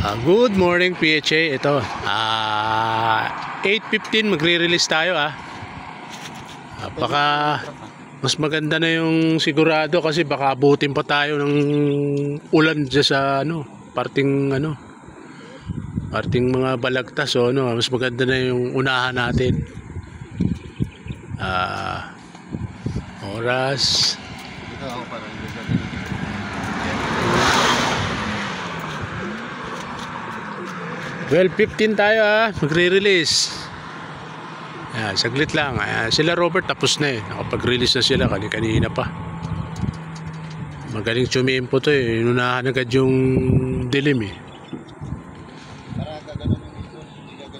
Good morning PHA. Ito 8:15 magre-release tayo baka mas maganda na yung sigurado kasi baka abutin pa tayo ng ulan dyan sa parting mga balagtas mas maganda na yung unahan natin. Oras 12:15 tayo magre-release. Saglit lang. Sila Robert tapos na nakapag-release na sila kanina pa. Magaling tsumimpo to inunahan agad yung dilim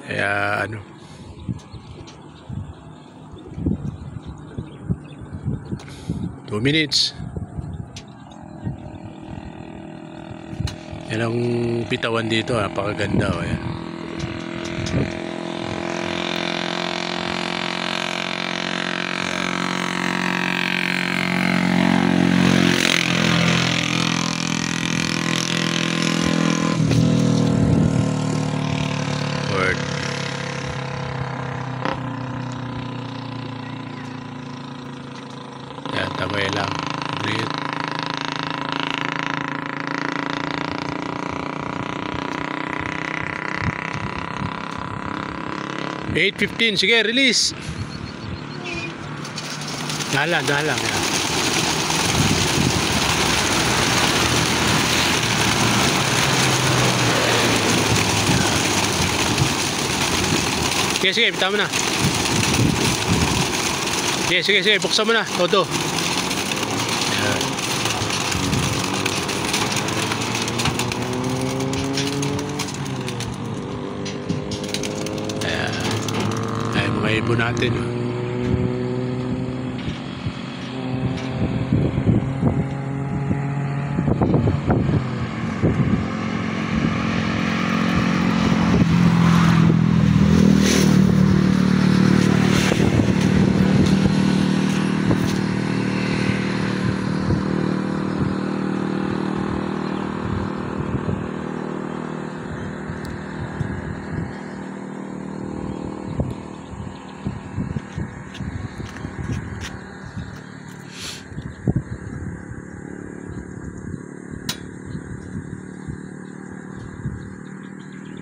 kaya 2 minutes. Yan ang pitawan dito, napakaganda ayan. Word. Yan, tabay lang. Great. $8:15, sige, release. Dalang yan. Sige, bitaw mo na. Sige, buksan mo na, todo. Mga ibon natin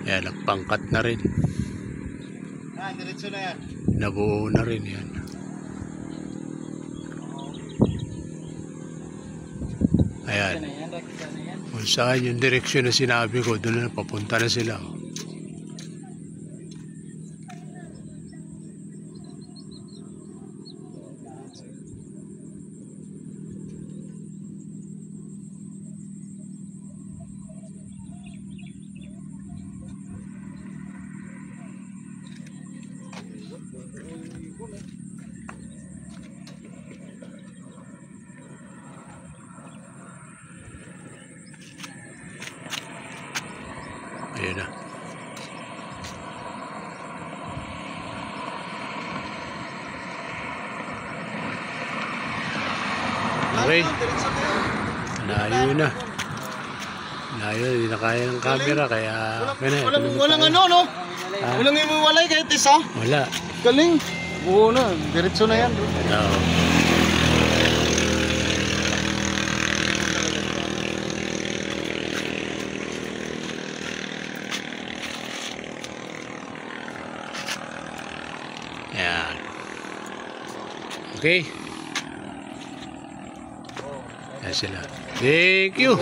Yan, nagpangkat na rin. Diretso na yan. Nabuo na rin yan. Ayan. Kung saan yung direksyon na sinabi ko, doon na papunta na sila. Ayan na. Okay. Layo na. Hindi na kaya ng camera kaya Walang walang iwalay kahit isa. Wala. Galing. Oo na, diretso na yan. Oo. Yan. Okay. Yan sila. Thank you.